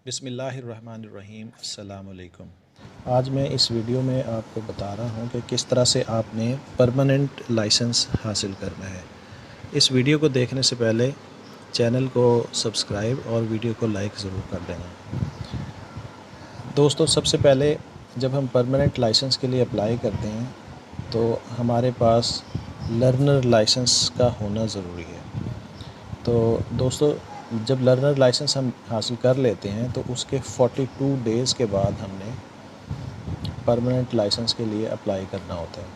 बिस्मिल्लाहिर्रहमानिर्रहीम अस्सलाम वालेकुम। आज मैं इस वीडियो में आपको बता रहा हूँ कि किस तरह से आपने परमानेंट लाइसेंस हासिल करना है। इस वीडियो को देखने से पहले चैनल को सब्सक्राइब और वीडियो को लाइक ज़रूर कर देना। दोस्तों, सबसे पहले जब हम परमानेंट लाइसेंस के लिए अप्लाई करते हैं तो हमारे पास लर्नर लाइसेंस का होना ज़रूरी है। तो दोस्तों, जब लर्नर लाइसेंस हम हासिल कर लेते हैं तो उसके 42 डेज़ के बाद हमने परमानेंट लाइसेंस के लिए अप्लाई करना होता है।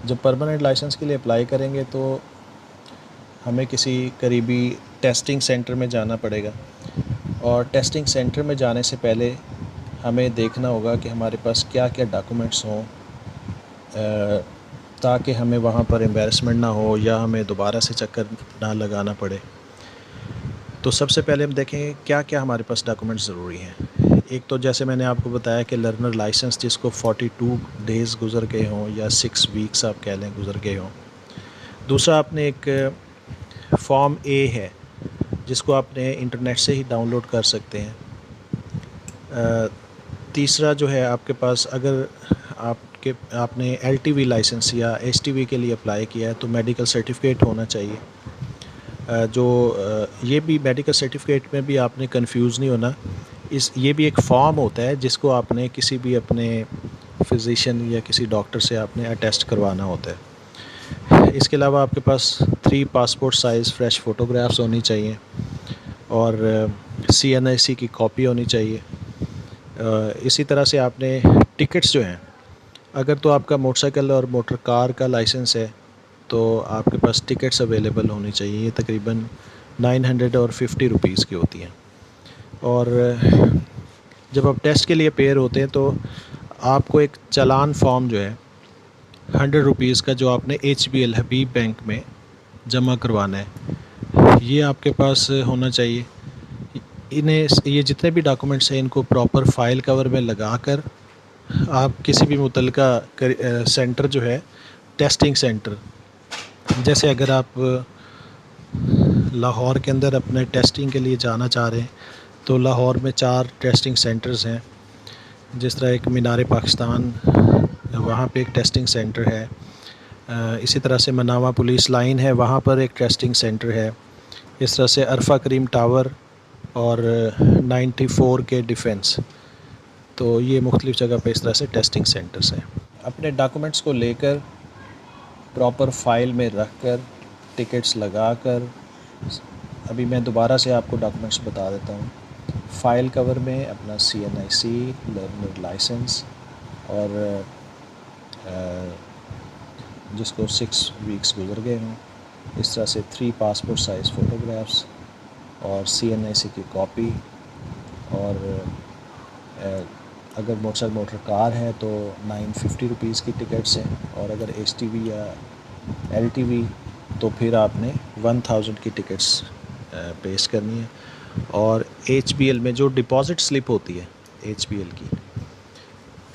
जब परमानेंट लाइसेंस के लिए अप्लाई करेंगे तो हमें किसी करीबी टेस्टिंग सेंटर में जाना पड़ेगा, और टेस्टिंग सेंटर में जाने से पहले हमें देखना होगा कि हमारे पास क्या क्या डॉक्यूमेंट्स हों, ताकि हमें वहाँ पर एम्बैरसमेंट ना हो या हमें दोबारा से चक्कर ना लगाना पड़े। तो सबसे पहले हम देखेंगे क्या क्या हमारे पास डॉक्यूमेंट्स ज़रूरी हैं। एक तो जैसे मैंने आपको बताया कि लर्नर लाइसेंस जिसको 42 डेज़ गुज़र गए हों या 6 वीक्स आप कह लें गुज़र गए हों। दूसरा, आपने एक फॉर्म ए है जिसको आपने इंटरनेट से ही डाउनलोड कर सकते हैं। तीसरा जो है, आपके पास अगर आपने एलटीवी लाइसेंस या एसटीवी के लिए अप्लाई किया है तो मेडिकल सर्टिफिकेट होना चाहिए। ये भी मेडिकल सर्टिफिकेट में भी आपने कंफ्यूज नहीं होना। ये भी एक फॉर्म होता है जिसको आपने किसी भी अपने फिजिशियन या किसी डॉक्टर से आपने अटेस्ट करवाना होता है। इसके अलावा आपके पास 3 पासपोर्ट साइज़ फ्रेश फ़ोटोग्राफ्स होनी चाहिए और CNIC की कॉपी होनी चाहिए। इसी तरह से आपने टिकट्स जो हैं, अगर तो आपका मोटरसाइकिल और मोटर कार का लाइसेंस है तो आपके पास टिकट्स अवेलेबल होनी चाहिए। ये तकरीबन 950 रुपीज़ की होती हैं। और जब आप टेस्ट के लिए पेयर होते हैं तो आपको एक चालान फॉर्म जो है 100 रुपीज़ का, जो आपने HBL हबीब बैंक में जमा करवाना है, ये आपके पास होना चाहिए। ये जितने भी डॉक्यूमेंट्स हैं इनको प्रॉपर फाइल कवर में लगा कर आप किसी भी मुतलका सेंटर जो है, टेस्टिंग सेंटर, जैसे अगर आप लाहौर के अंदर अपने टेस्टिंग के लिए जाना चाह रहे हैं तो लाहौर में 4 टेस्टिंग सेंटर्स हैं। जिस तरह एक मीनार पाकिस्तान, वहाँ पे एक टेस्टिंग सेंटर है। इसी तरह से मनावा पुलिस लाइन है, वहाँ पर एक टेस्टिंग सेंटर है। इस तरह से अरफा करीम टावर और 94 के डिफेंस, तो ये मुख्तलिफ़ जगह पे इस तरह से टेस्टिंग सेंटर्स हैं। अपने डॉक्यूमेंट्स को लेकर प्रॉपर फाइल में रख कर टिकट्स लगा कर, अभी मैं दोबारा से आपको डॉक्यूमेंट्स बता देता हूँ। फ़ाइल कवर में अपना CNIC, लर्नर लाइसेंस और जिसको 6 वीक्स गुजर गए हों, इस तरह से 3 पासपोर्ट साइज़ फ़ोटोग्राफ्स और CNIC की कॉपी। और अगर मोटर कार है तो 950 रुपीज़ की टिकट्स हैं, और अगर HTV या LTV तो फिर आपने 1000 की टिकट्स पेश करनी है। और HBL में जो डिपॉज़िट स्लिप होती है HBL की,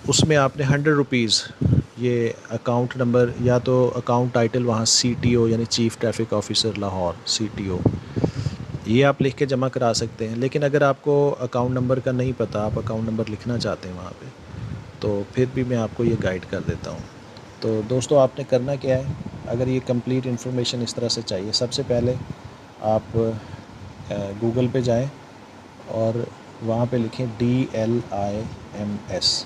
उसमें आपने 100 रुपीज़, ये अकाउंट नंबर या तो अकाउंट टाइटल वहाँ CTO यानी chief traffic officer Lahore CTO, ये आप लिख के जमा करा सकते हैं। लेकिन अगर आपको अकाउंट नंबर का नहीं पता, आप अकाउंट नंबर लिखना चाहते हैं वहाँ पे, तो फिर भी मैं आपको ये गाइड कर देता हूँ। तो दोस्तों, आपने करना क्या है, अगर ये कंप्लीट इन्फॉर्मेशन इस तरह से चाहिए, सबसे पहले आप गूगल पे जाएं और वहाँ पे लिखें DLIMS।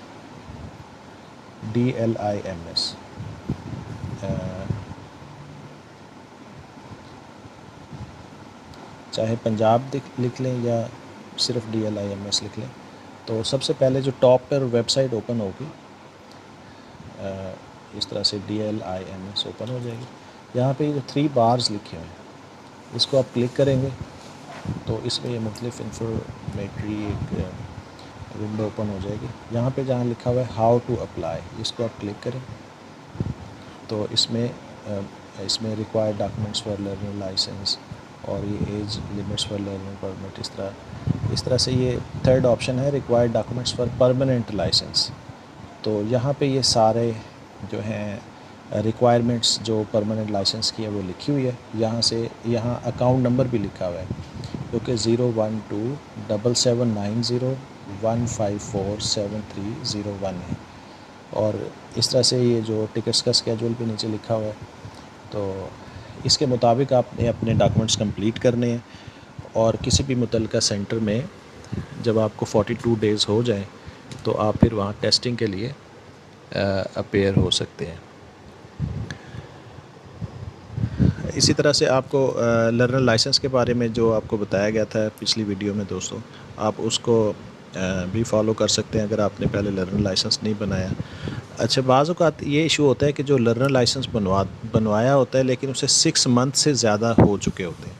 चाहे पंजाब लिख लें या सिर्फ DLIMS लिख लें। तो सबसे पहले जो टॉप पर वेबसाइट ओपन होगी, इस तरह से DLIMS ओपन हो जाएगी। यहाँ पे जो 3 बार्स लिखे हुए हैं, इसको आप क्लिक करेंगे तो इसमें ये मुख्तलिफ़ इंफॉर्मेटरी एक विंडो ओपन हो जाएगी। यहाँ पे जहाँ लिखा हुआ है हाउ टू अप्लाई, इसको आप क्लिक करें तो इसमें required documents for learning licence और ये age limits for learning permit, इस तरह से ये 3rd ऑप्शन है required documents for permanent licence. तो यहाँ पे ये सारे जो हैं रिक्वायरमेंट्स जो परमानेंट लाइसेंस की है वो लिखी हुई है। यहाँ अकाउंट नंबर भी लिखा हुआ है। क्योंकि 01277901547301 है। और इस तरह से ये जो टिकट्स का स्केजूल भी नीचे लिखा हुआ है, तो इसके मुताबिक आपने अपने डॉक्यूमेंट्स कंप्लीट करने हैं और किसी भी मुतल्लिका सेंटर में जब आपको 42 डेज़ हो जाएं तो आप फिर वहाँ टेस्टिंग के लिए अपेयर हो सकते हैं। इसी तरह से आपको लर्नर लाइसेंस के बारे में जो आपको बताया गया था पिछली वीडियो में दोस्तों, आप उसको भी फॉलो कर सकते हैं अगर आपने पहले लर्नर लाइसेंस नहीं बनाया। अच्छा, बाज़ औक़ात ये इशू होता है कि जो लर्नर लाइसेंस बनवाया होता है लेकिन उसे 6 मंथ से ज़्यादा हो चुके होते हैं।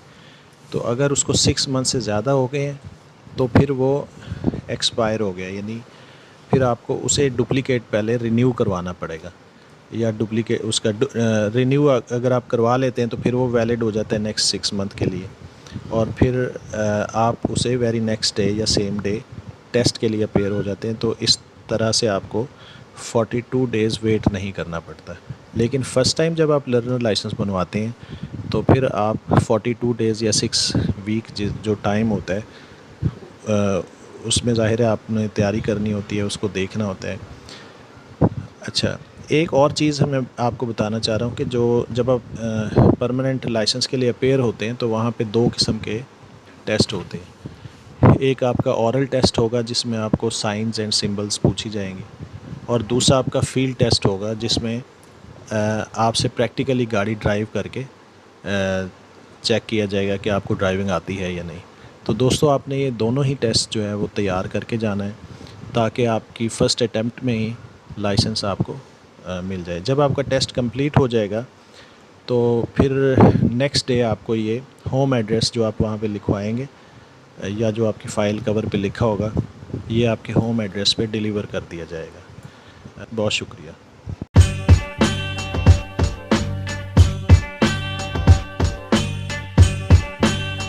तो अगर उसको 6 मंथ से ज़्यादा हो गए हैं तो फिर वो एक्सपायर हो गया, यानी फिर आपको उसे डुप्लिकेट पहले रिन्यू करवाना पड़ेगा, या डुप्लिकेट उसका रिन्यू अगर आप करवा लेते हैं तो फिर वो वैलिड हो जाता है नेक्स्ट 6 मंथ के लिए, और फिर आप उसे वेरी नेक्स्ट डे या सेम डे टेस्ट के लिए अपेयर हो जाते हैं। तो इस तरह से आपको 42 डेज़ वेट नहीं करना पड़ता। लेकिन फ़र्स्ट टाइम जब आप लर्नर लाइसेंस बनवाते हैं तो फिर आप 42 डेज़ या 6 वीक जो टाइम होता है उसमें ज़ाहिर है आपने तैयारी करनी होती है, उसको देखना होता है। अच्छा, एक और चीज़ मैं आपको बताना चाह रहा हूँ कि जो जब आप परमानेंट लाइसेंस के लिए अपेयर होते हैं तो वहाँ पे 2 किस्म के टेस्ट होते हैं। एक आपका ओरल टेस्ट होगा जिसमें आपको साइंस एंड सिंबल्स पूछी जाएंगी, और दूसरा आपका फील्ड टेस्ट होगा जिसमें आपसे प्रैक्टिकली गाड़ी ड्राइव करके चेक किया जाएगा कि आपको ड्राइविंग आती है या नहीं। तो दोस्तों, आपने ये दोनों ही टेस्ट जो है वो तैयार करके जाना है ताकि आपकी फ़र्स्ट अटैम्प्ट में ही लाइसेंस आपको मिल जाए। जब आपका टेस्ट कंप्लीट हो जाएगा तो फिर नेक्स्ट डे आपको ये होम एड्रेस जो आप वहाँ पे लिखवाएंगे या जो आपकी फ़ाइल कवर पे लिखा होगा, ये आपके होम एड्रेस पे डिलीवर कर दिया जाएगा। बहुत शुक्रिया।